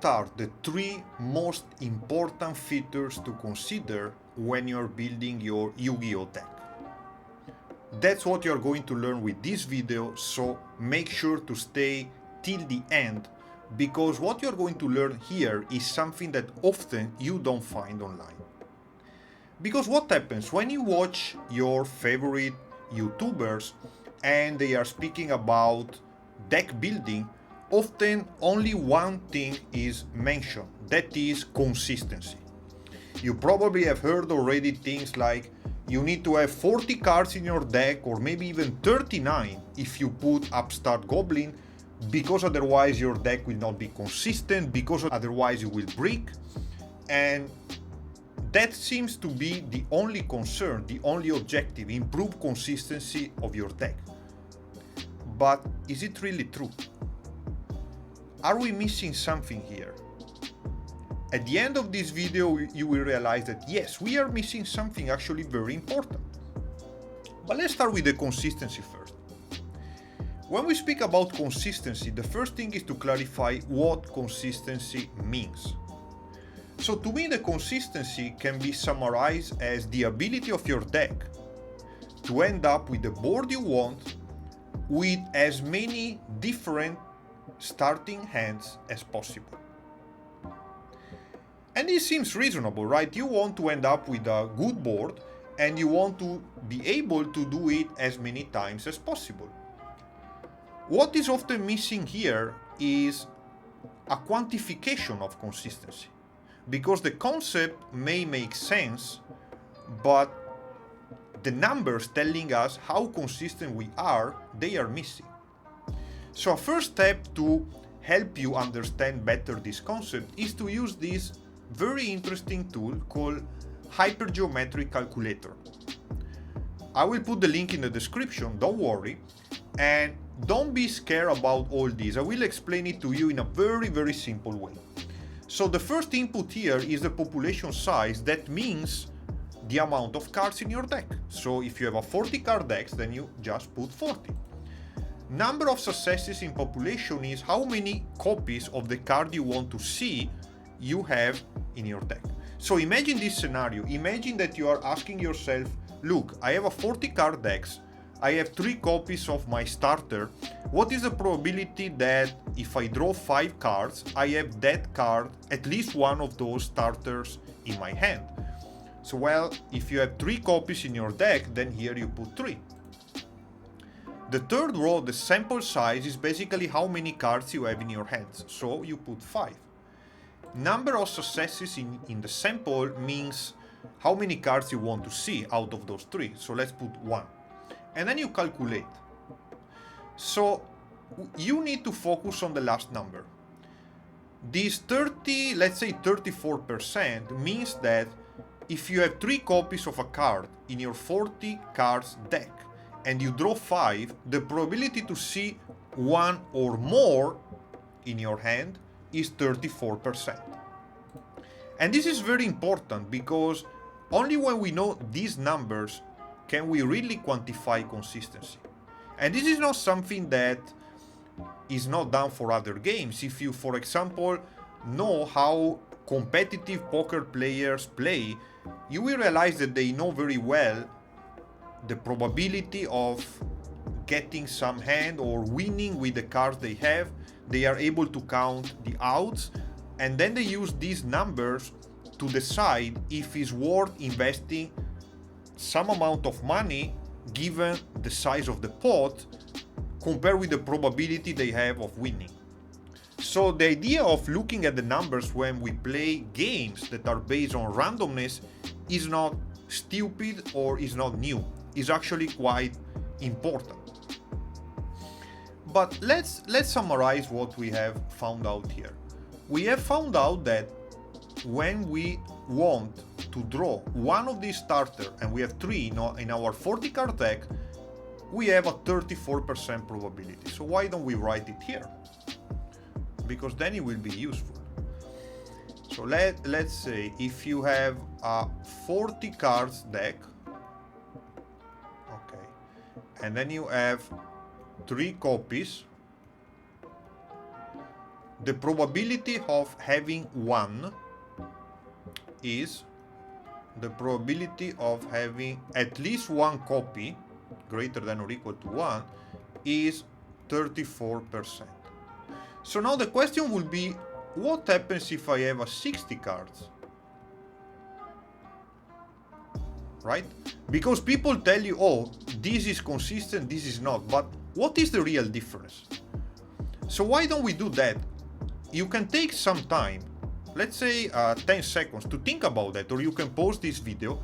what are the 3 most important features to consider when you're building your YuGiOh deck? That's what you're going to learn with this video, so make sure to stay till the end, because what you're going to learn here is something that often you don't find online. Because what happens when you watch your favorite YouTubers and they are speaking about deck building, often only one thing is mentioned, that is consistency. You probably have heard already things like you need to have 40 cards in your deck, or maybe even 39 if you put Upstart Goblin, because otherwise your deck will not be consistent, because otherwise you will break. And that seems to be the only concern, the only objective, improve consistency of your deck. But is it really true? Are we missing something here? At the end of this video, you will realize that yes, we are missing something actually very important. But let's start with the consistency first. When we speak about consistency, the first thing is to clarify what consistency means. So to me, the consistency can be summarized as the ability of your deck to end up with the board you want with as many different starting hands as possible. And this seems reasonable, right? You want to end up with a good board and you want to be able to do it as many times as possible. What is often missing here is a quantification of consistency, because the concept may make sense, but the numbers telling us how consistent we are, they are missing. So a first step to help you understand better this concept is to use this very interesting tool called Hypergeometric Calculator. I will put the link in the description, don't worry, and don't be scared about all this. I will explain it to you in a very simple way. So the first input here is the population size. That means the amount of cards in your deck. So if you have a 40 card deck, then you just put 40. Number of successes in population is how many copies of the card you want to see you have in your deck. So imagine this scenario. Imagine that you are asking yourself, look, I have a 40 card deck. I have 3 copies of my starter. What is the probability that if I draw 5 cards, I have that card, at least one of those starters in my hand? So well, if you have 3 copies in your deck, then here you put 3. The third row, the sample size, is basically how many cards you have in your hands. So you put 5. Number of successes in the sample means how many cards you want to see out of those 3. So let's put 1. And then you calculate. So you need to focus on the last number. This 30, let's say 34%, means that if you have 3 copies of a card in your 40 cards deck and you draw 5, the probability to see 1 or more in your hand is 34%. And this is very important, because only when we know these numbers can we really quantify consistency. And this is not something that is not done for other games. If you, for example, know how competitive poker players play, you will realize that they know very well the probability of getting some hand or winning with the cards they have. They are able to count the outs, and then they use these numbers to decide if it's worth investing some amount of money given the size of the pot compared with the probability they have of winning. So the idea of looking at the numbers when we play games that are based on randomness is not stupid or is not new. It's actually quite important. But let's summarize what we have found out here. We have found out that when we want to draw one of these starters, and we have 3 in our 40 card deck, we have a 34% probability. So why don't we write it here? Because then it will be useful. So let's say if you have a 40 cards deck, okay, and then you have 3 copies, the probability of having one is the probability of having at least one copy greater than or equal to 1 is 34%. So now the question will be, what happens if I have a 60 cards? Right? Because people tell you, oh, this is consistent, this is not, but what is the real difference? So why don't we do that? You can take some time, let's say 10 seconds to think about that, or you can pause this video,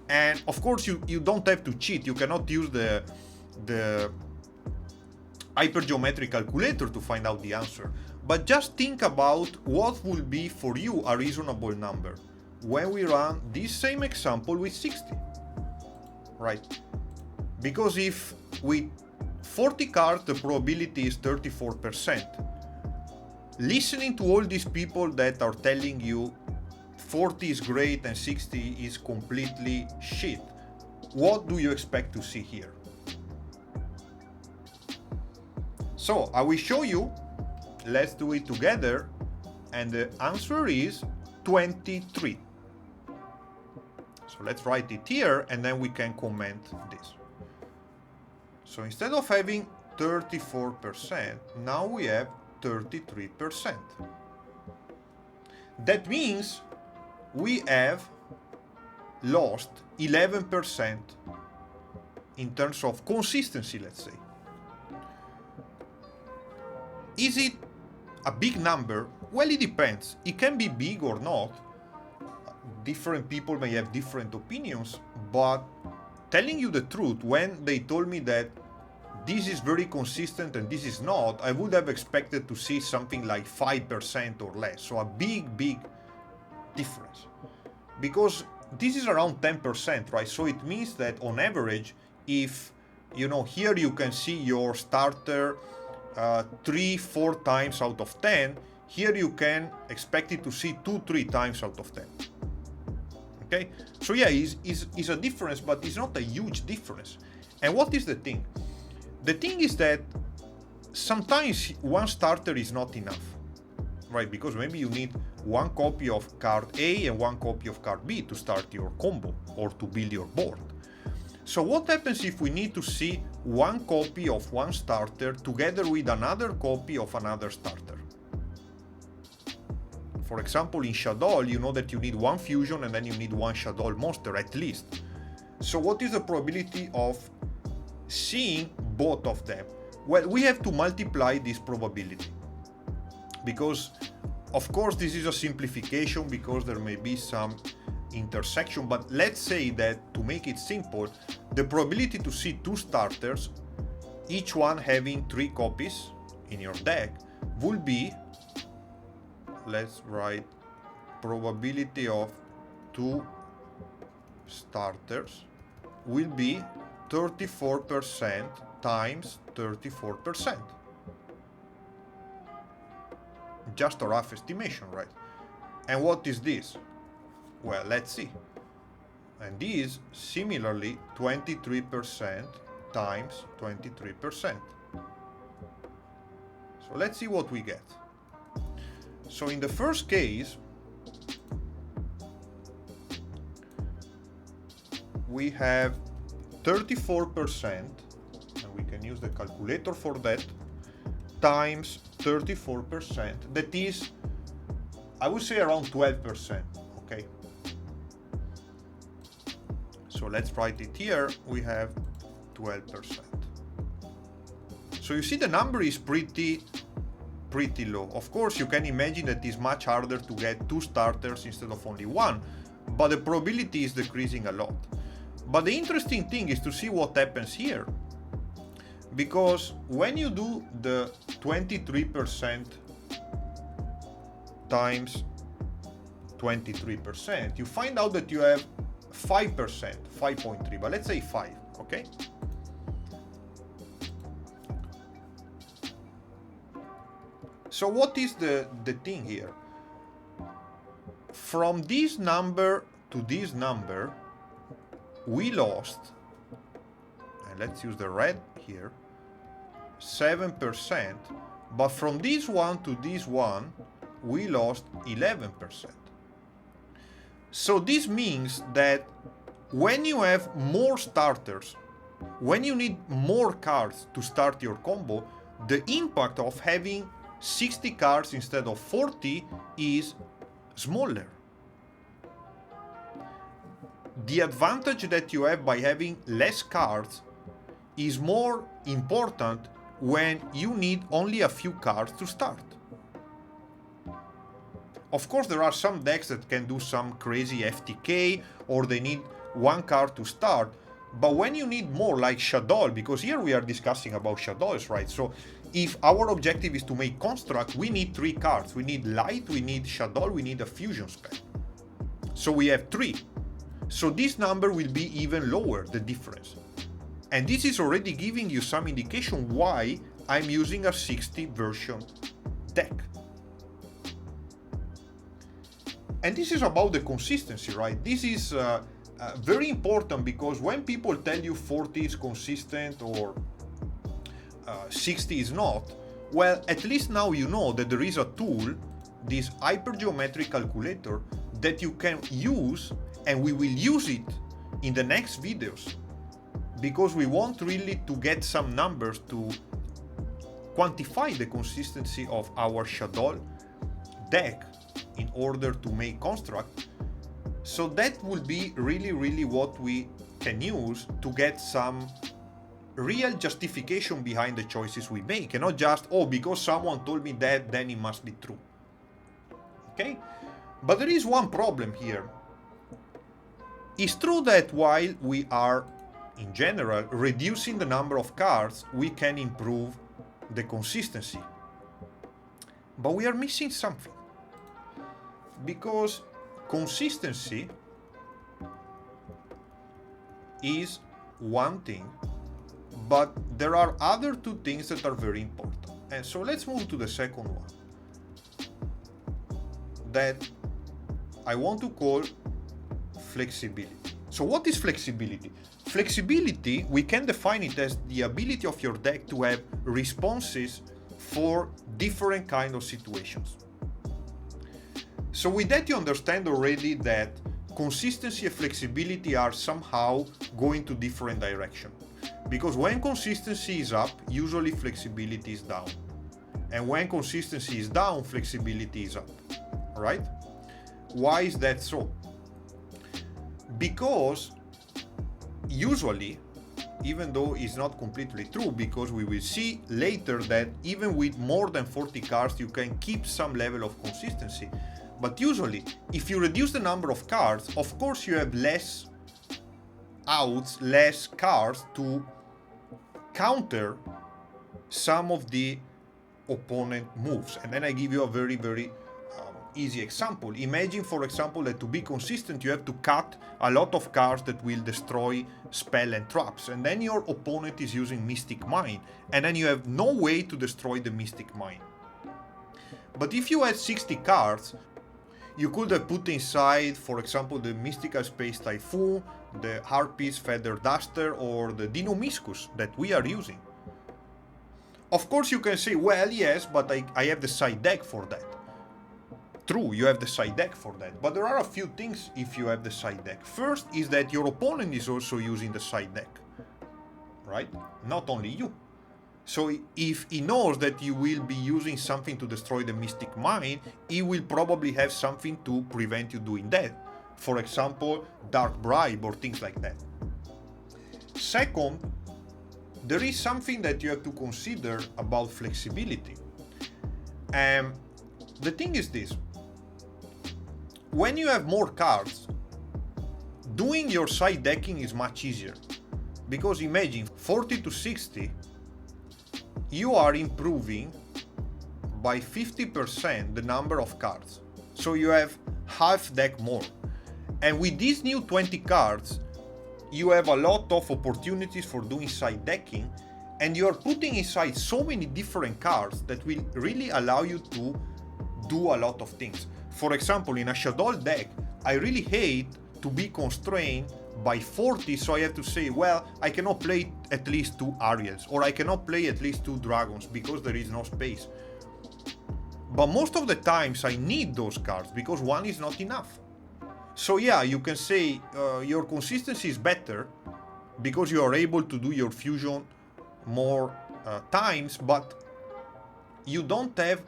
and of course you don't have to cheat. You cannot use the hypergeometric calculator to find out the answer, but just think about what will be for you a reasonable number when we run this same example with 60, right? Because if with 40 cards the probability is 34%, listening to all these people that are telling you 40 is great and 60 is completely shit, what do you expect to see here? So I will show you, let's do it together, and the answer is 23. So let's write it here and then we can comment this. So instead of having 34%, now we have 33%. That means we have lost 11% in terms of consistency, let's say. Is it a big number? Well, it depends. It can be big or not. Different people may have different opinions, but telling you the truth, when they told me that this is very consistent and this is not, I would have expected to see something like 5% or less. So a big difference. Because this is around 10%, right? So it means that on average, if, here you can see your starter 3-4 times out of 10, here you can expect it to see 2-3 times out of 10. Okay, so yeah, it's a difference, but it's not a huge difference. And what is the thing? The thing is that sometimes one starter is not enough, right? Because maybe you need one copy of card A and one copy of card B to start your combo or to build your board. So what happens if we need to see one copy of one starter together with another copy of another starter? For example, in Shaddoll, you know that you need one fusion and then you need one Shaddoll monster at least. So what is the probability of seeing both of them? Well, we have to multiply this probability. Because, of course, this is a simplification because there may be some intersection, but let's say that to make it simple, the probability to see two starters, each one having 3 copies in your deck, will be, let's write probability of 2 starters will be 34% times 34%. Just a rough estimation, right? And what is this? Well, let's see. And this similarly 23% times 23%. So let's see what we get. So in the first case, we have 34%, and we can use the calculator for that, times 34%. That is, I would say around 12%, okay? So let's write it here, we have 12%. So you see the number is pretty low. Of course, you can imagine that it's much harder to get 2 starters instead of only 1, but the probability is decreasing a lot. But the interesting thing is to see what happens here. Because when you do the 23% times 23%, you find out that you have 5%, 5.3, but let's say 5, okay? So what is the thing here? From this number to this number, we lost, and let's use the red here, 7%, But from this one to this one, we lost 11%. So this means that when you have more starters, when you need more cards to start your combo, the impact of having 60 cards instead of 40 is smaller. The advantage that you have by having less cards is more important when you need only a few cards to start. Of course, there are some decks that can do some crazy FTK, or they need one card to start, but when you need more, like Shaddoll, because here we are discussing about Shaddolls, right? So if our objective is to make construct, we need 3 cards. We need Light, we need Shaddoll, we need a fusion spell. So we have 3. So this number will be even lower, the difference. And this is already giving you some indication why I'm using a 60 version deck. And this is about the consistency, right? This is very important, because when people tell you 40 is consistent or 60 is not, well, at least now you know that there is a tool, this hypergeometric calculator, that you can use, and we will use it in the next videos, because we want really to get some numbers to quantify the consistency of our Shaddoll deck in order to make construct. So that will be really what we can use to get some real justification behind the choices we make, and not just, oh, because someone told me that, then it must be true. Okay? But there is one problem here. It's true that while we are, in general, reducing the number of cards, we can improve the consistency. But we are missing something. Because consistency is one thing, but there are other 2 things that are very important. And so let's move to the second one, that I want to call flexibility. So what is flexibility? Flexibility, we can define it as the ability of your deck to have responses for different kind of situations. So with that, you understand already that consistency and flexibility are somehow going to different directions. Because when consistency is up, usually flexibility is down. And when consistency is down, flexibility is up, right? Why is that so? Because usually, even though it's not completely true, because we will see later that even with more than 40 cards, you can keep some level of consistency. But usually, if you reduce the number of cards, of course you have less outs, less cards to counter some of the opponent moves. And then I give you a very easy example. Imagine, for example, that to be consistent, you have to cut a lot of cards that will destroy spell and traps. And then your opponent is using Mystic Mine. And then you have no way to destroy the Mystic Mine. But if you had 60 cards, you could have put inside, for example, the Mystical Space Typhoon, the Harpy's Feather Duster, or the Dinomischus that we are using. Of course, you can say, well, yes, but I have the side deck for that. True, you have the side deck for that. But there are a few things if you have the side deck. First is that your opponent is also using the side deck, right? Not only you. So if he knows that you will be using something to destroy the Mystic Mine, he will probably have something to prevent you doing that. For example, Dark Bribe or things like that. Second, there is something that you have to consider about flexibility. And the thing is this. When you have more cards, doing your side decking is much easier. Because imagine, 40 to 60, you are improving by 50% the number of cards. So you have half deck more. And with these new 20 cards, you have a lot of opportunities for doing side decking, and you are putting inside so many different cards that will really allow you to do a lot of things. For example, in a Shaddoll deck, I really hate to be constrained by 40, so I have to say, well, I cannot play at least 2 Ariels, or I cannot play at least 2 Dragons because there is no space. But most of the times I need those cards because 1 is not enough. So yeah, you can say your consistency is better because you are able to do your fusion more times, but you don't have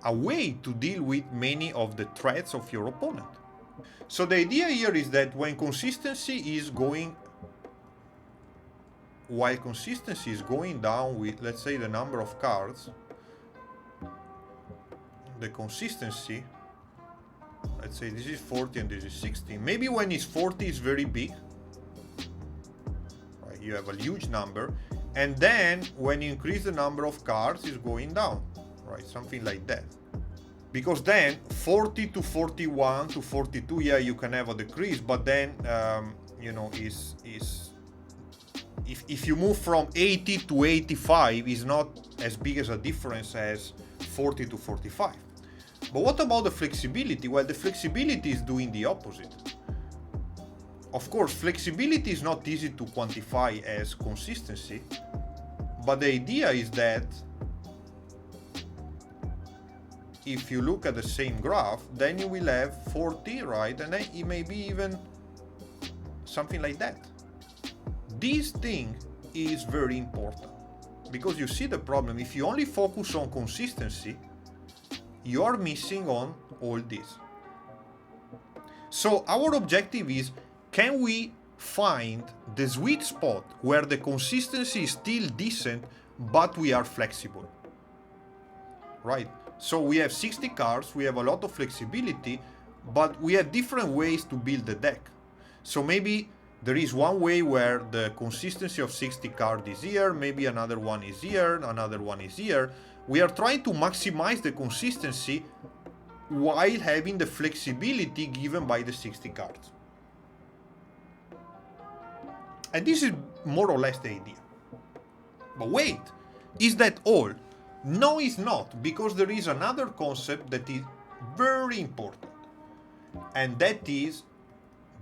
a way to deal with many of the threats of your opponent. So the idea here is that when consistency is going, while consistency is going down with, let's say, the number of cards, the consistency, let's say this is 40 and this is 60. Maybe when it's 40 it's very big, right? You have a huge number, and then when you increase the number of cards, it's going down, right? Something like that. Because then 40 to 41 to 42, yeah, you can have a decrease, but then you know, if you move from 80 to 85, is not as big as a difference as 40 to 45. But what about the flexibility? Well, the flexibility is doing the opposite. Of course, flexibility is not easy to quantify as consistency, but the idea is that if you look at the same graph, then you will have 40, right? And then it may be even something like that. This thing is very important because you see the problem. If you only focus on consistency, you are missing on all this. So our objective is, can we find the sweet spot where the consistency is still decent, but we are flexible, right? So we have 60 cards, we have a lot of flexibility, but we have different ways to build the deck. So maybe there is one way where the consistency of 60 cards is here, maybe another one is here, another one is here. We are trying to maximize the consistency while having the flexibility given by the 60 cards. And this is more or less the idea. But wait, is that all? No, it's not, because there is another concept that is very important, and that is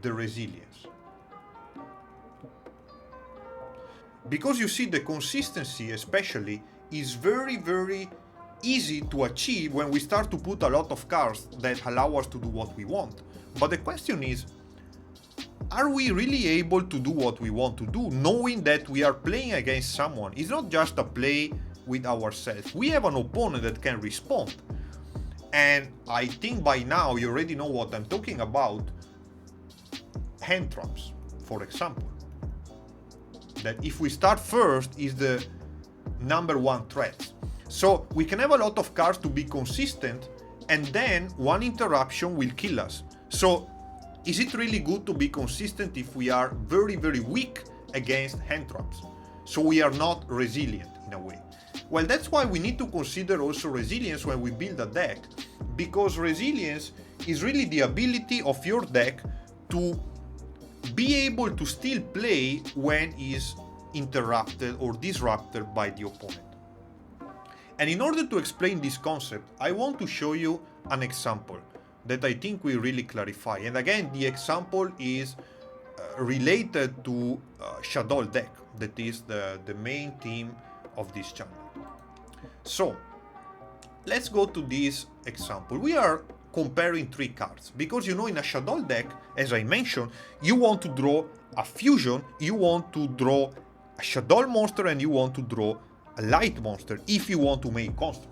the resilience. Because you see, the consistency especially is very, very easy to achieve when we start to put a lot of cards that allow us to do what we want. But the question is, are we really able to do what we want to do, knowing that we are playing against someone? It's not just a play with ourselves. We have an opponent that can respond. And I think by now you already know what I'm talking about. Hand traps, for example. That if we start first is the number one threat. So we can have a lot of cards to be consistent, and then one interruption will kill us. So is it really good to be consistent if we are very, very weak against hand traps? So we are not resilient in a way. Well, that's why we need to consider also resilience when we build a deck, because resilience is really the ability of your deck to be able to still play when is interrupted or disrupted by the opponent. And in order to explain this concept, I want to show you an example that I think will really clarify. And again, the example is related to Shaddoll deck, that is the main theme of this channel. So let's go to this example. We are comparing 3 cards because, you know, in a Shaddoll deck, as I mentioned, you want to draw a fusion, you want to draw a Shaddoll monster, and you want to draw a light monster if you want to make construct.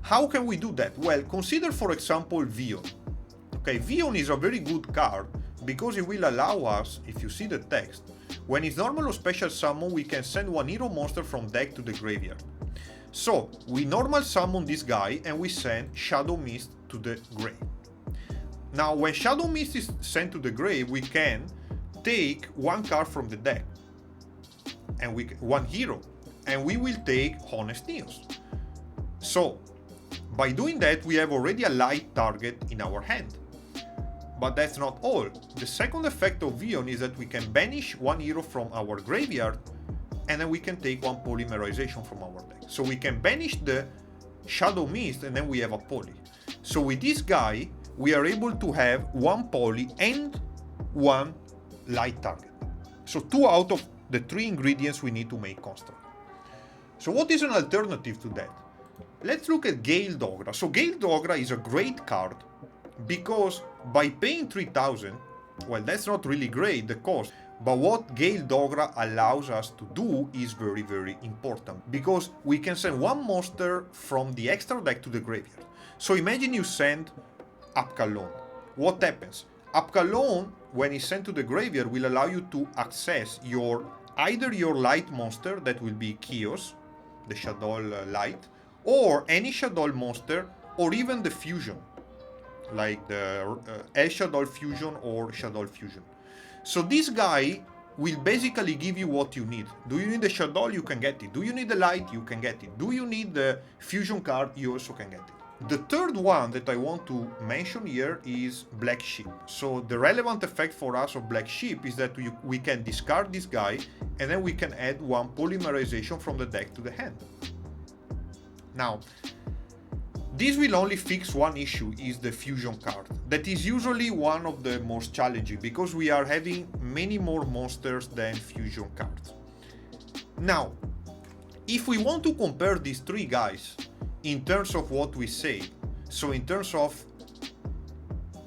How can we do that? Well, consider, for example, Vion. Okay, Vion is a very good card because it will allow us, if you see the text, when it's normal or special summon, we can send one hero monster from deck to the graveyard. So we normal summon this guy and we send Shadow Mist to the grave. Now when Shadow Mist is sent to the grave, we can take one card from the deck and one hero, and we will take Honest News. So by doing that, we have already a light target in our hand. But that's not all. The second effect of Vion is that we can banish one hero from our graveyard, and then we can take one polymerization from our deck. So we can banish the Shadow Mist, and then we have a poly. So with this guy, we are able to have one poly and one light target. So 2 out of the 3 ingredients we need to make constant. So what is an alternative to that? Let's look at Gale Dogra. So Gale Dogra is a great card because by paying 3,000, well, that's not really great, the cost. But what Gale Dogra allows us to do is very, very important because we can send one monster from the extra deck to the graveyard. So imagine you send Apkallon. What happens? Apkallon, when it's sent to the graveyard, will allow you to access either your light monster, that will be Chaos, the Shaddoll light, or any Shaddoll monster, or even the fusion, like the El Shaddoll fusion or Shaddoll fusion. So this guy will basically give you what you need. Do you need the Shaddoll? You can get it. Do you need the light? You can get it. Do you need the fusion card? You also can get it. The third one that I want to mention here is Black Sheep. So the relevant effect for us of Black Sheep is that we can discard this guy and then we can add one polymerization from the deck to the hand. Now, this will only fix one issue, is the fusion card. That is usually one of the most challenging because we are having many more monsters than fusion cards. Now, if we want to compare these 3 guys in terms of what we say, so in terms of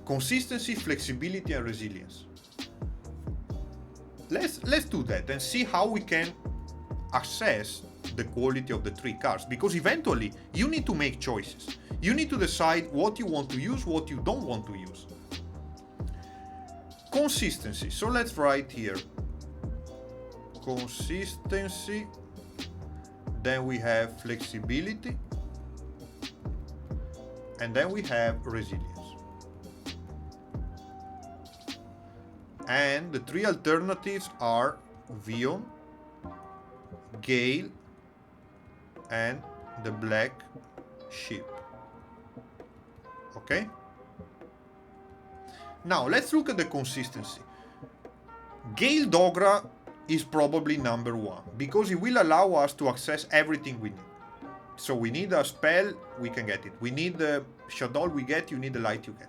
consistency, flexibility and resilience, let's do that and see how we can assess the quality of the 3 cards, because eventually you need to make choices. You need to decide what you want to use, what you don't want to use. Consistency. So let's write here consistency, then we have flexibility, and then we have resilience. And the 3 alternatives are Vion, Gale, and the Black Sheep. Okay? Now let's look at the consistency. Gale Dogra is probably number 1 because it will allow us to access everything we need. So we need a spell, we can get it. We need the Shaddoll, we get. You need the light, you get.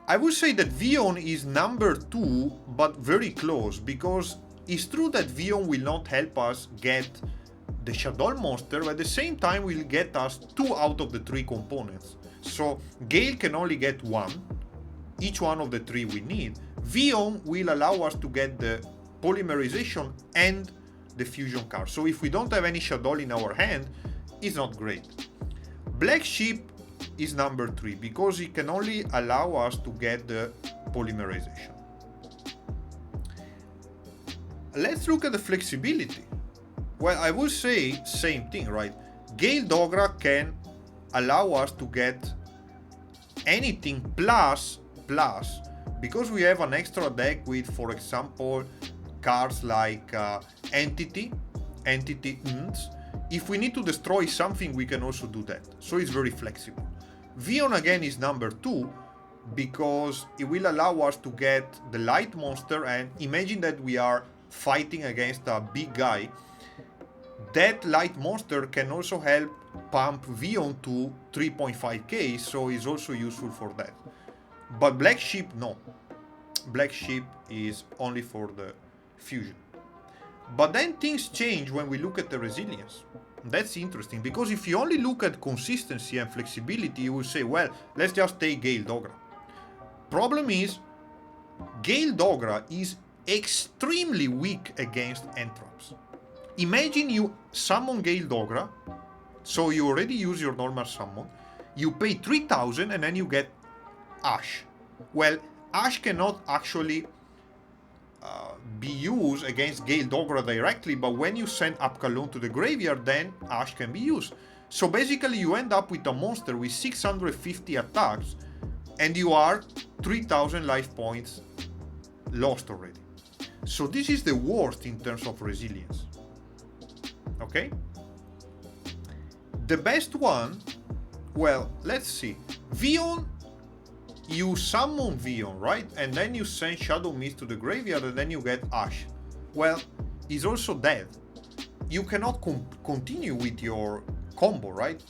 I would say that Vion is number 2, but very close, because it's true that Vion will not help us get the Shaddoll monster, but at the same time will get us 2 out of the 3 components. So Gale can only get 1, each one of the 3 we need. Vion will allow us to get the polymerization and the fusion card. So if we don't have any Shaddoll in our hand, it's not great. Black Sheep is number 3 because it can only allow us to get the polymerization. Let's look at the flexibility. Well, I would say same thing, right? Gale Dogra can allow us to get anything plus, because we have an extra deck with, for example, cards like Entity Unts. If we need to destroy something, we can also do that. So it's very flexible. Vion again is number 2 because it will allow us to get the light monster, and imagine that we are fighting against a big guy. That light monster can also help pump Vion to 3.5k, so it's also useful for that. But Black Sheep, no. Black Sheep is only for the fusion. But then things change when we look at the resilience. That's interesting, because if you only look at consistency and flexibility, you will say, well, let's just take Gale Dogra. Problem is, Gale Dogra is extremely weak against entraps. Imagine you summon Gale Dogra, so you already use your normal summon, you pay 3,000 and then you get Ash. Well, Ash cannot actually be used against Gale Dogra directly, but when you send Apkallon to the graveyard, then Ash can be used. So basically you end up with a monster with 650 attacks and you are 3,000 life points lost already. So this is the worst in terms of resilience. Okay? The best one, well, let's see. Vion, you summon Vion, right? And then you send Shadow Mist to the graveyard and then you get Ash. Well, he's also dead. You cannot continue with your combo, right?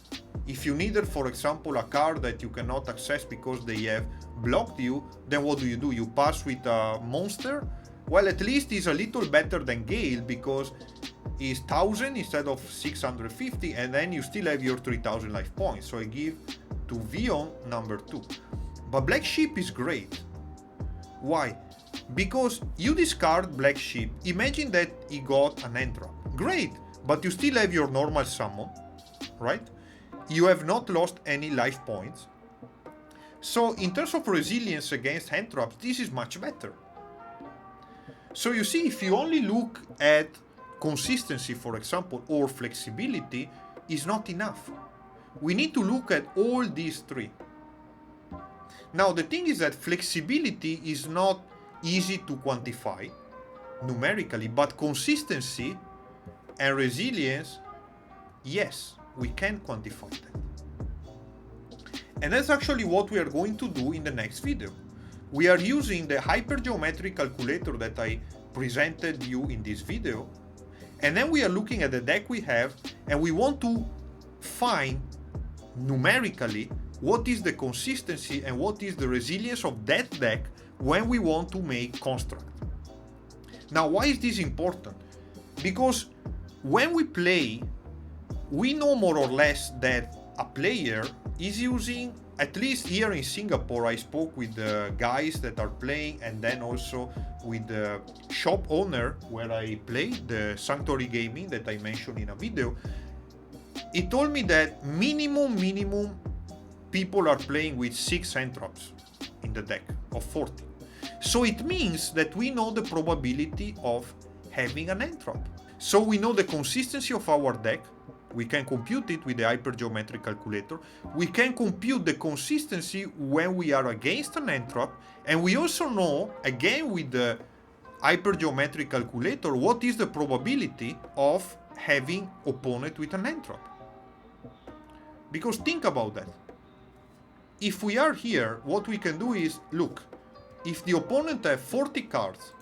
If you needed, for example, a card that you cannot access because they have blocked you, then what do? You pass with a monster? Well, at least it's a little better than Gale because it's 1000 instead of 650, and then you still have your 3000 life points. So I give to YuGiOh number 2. But Black Sheep is great. Why? Because you discard Black Sheep. Imagine that he got an Entrap. Great, but you still have your normal summon, right? You have not lost any life points. So in terms of resilience against Entraps, this is much better. So you see, if you only look at consistency, for example, or flexibility, is not enough. We need to look at all these three. Now, the thing is that flexibility is not easy to quantify numerically, but consistency and resilience, yes, we can quantify that. And that's actually what we are going to do in the next video. We are using the hypergeometric calculator that I presented you in this video, and then we are looking at the deck we have, and we want to find numerically what is the consistency and what is the resilience of that deck when we want to make construct. Now, why is this important? Because when we play, we know more or less that a player is using, at least here in Singapore, I spoke with the guys that are playing, and then also with the shop owner where I play, the Sanctuary Gaming that I mentioned in a video. He told me that minimum people are playing with 6 Entraps in the deck of 40. So it means that we know the probability of having an Entrap. So we know the consistency of our deck. We can compute it with the hypergeometric calculator. We can compute the consistency when we are against an Entrap. And we also know, again with the hypergeometric calculator, what is the probability of having opponent with an Entrap. Because think about that. If we are here, what we can do is, look, if the opponent has 40 cards,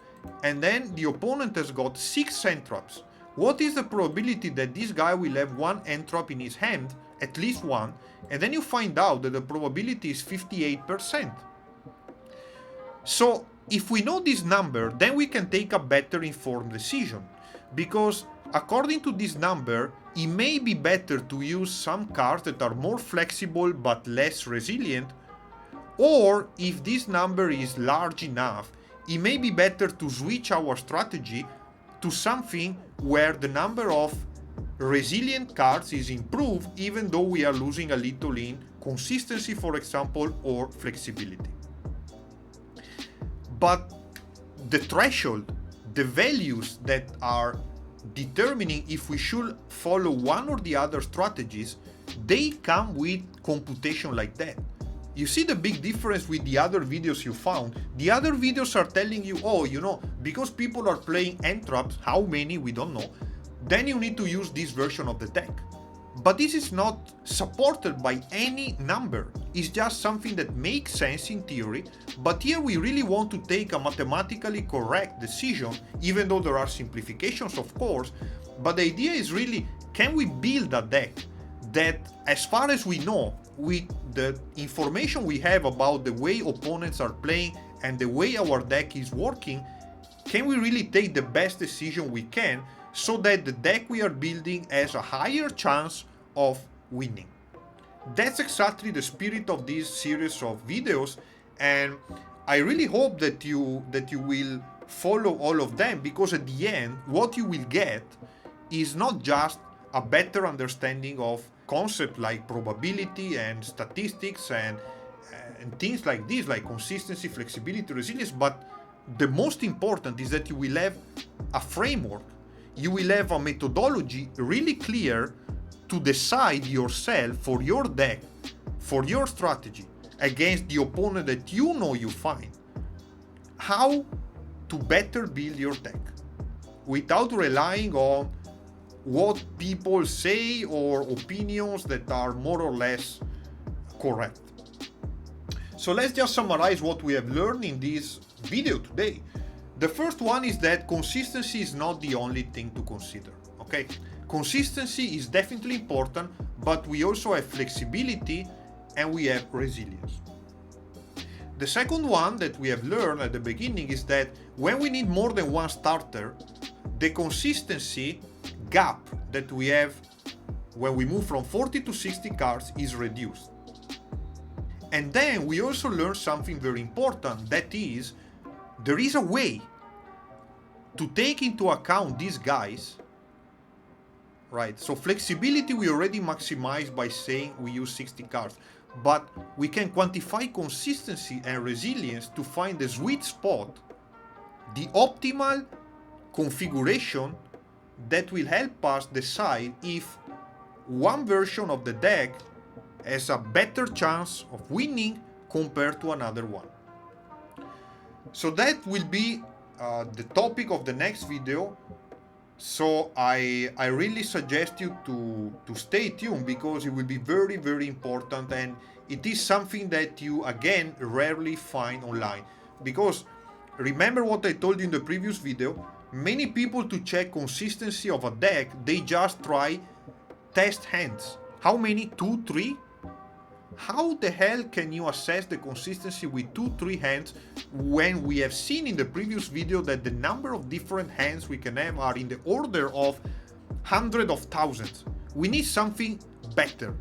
and then the opponent has got 6 Entraps, what is the probability that this guy will have 1 Entrap in his hand, at least one, and then you find out that the probability is 58%. So if we know this number, then we can take a better informed decision, because according to this number, it may be better to use some cards that are more flexible but less resilient, or if this number is large enough, it may be better to switch our strategy to something where the number of resilient cards is improved, even though we are losing a little in consistency, for example, or flexibility. But the threshold, the values that are determining if we should follow one or the other strategies, they come with computation like that. You see the big difference with the other videos you found? The other videos are telling you, oh, you know, because people are playing Entraps, how many, we don't know, then you need to use this version of the deck. But this is not supported by any number. It's just something that makes sense in theory, but here we really want to take a mathematically correct decision, even though there are simplifications, of course, but the idea is really, can we build a deck that, as far as we know, with the information we have about the way opponents are playing and the way our deck is working, can we really take the best decision we can so that the deck we are building has a higher chance of winning? That's exactly the spirit of this series of videos, and I really hope that you will follow all of them, because at the end what you will get is not just a better understanding of concepts like probability and statistics and things like this, like consistency, flexibility, resilience, but the most important is that you will have a framework, you will have a methodology really clear to decide yourself for your deck, for your strategy against the opponent that you know you find, how to better build your deck without relying on what people say or opinions that are more or less correct. So let's just summarize what we have learned in this video today. The first one is that consistency is not the only thing to consider, okay? Consistency is definitely important, but we also have flexibility and we have resilience. The second one that we have learned at the beginning is that when we need more than one starter, the consistency gap that we have when we move from 40 to 60 cards is reduced. And then we also learned something very important, that is, there is a way to take into account these guys, right? So flexibility we already maximize by saying we use 60 cards, but we can quantify consistency and resilience to find the sweet spot, the optimal configuration that will help us decide if one version of the deck has a better chance of winning compared to another one. So that will be the topic of the next video. So I really suggest you to stay tuned, because it will be very, very important, and it is something that you again rarely find online. Because remember what I told you in the previous video, many people, to check consistency of a deck, they just try test hands. How many? 2, 3? How the hell can you assess the consistency with 2, 3 hands when we have seen in the previous video that the number of different hands we can have are in the order of hundreds of thousands? We need something better,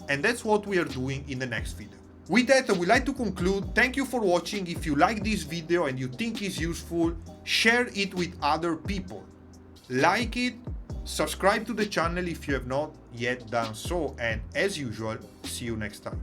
and that's what we are doing in the next video. With that, I would like to conclude. Thank you for watching. If you like this video and you think it's useful, share it with other people. Like it, subscribe to the channel if you have not yet done so, and as usual, see you next time.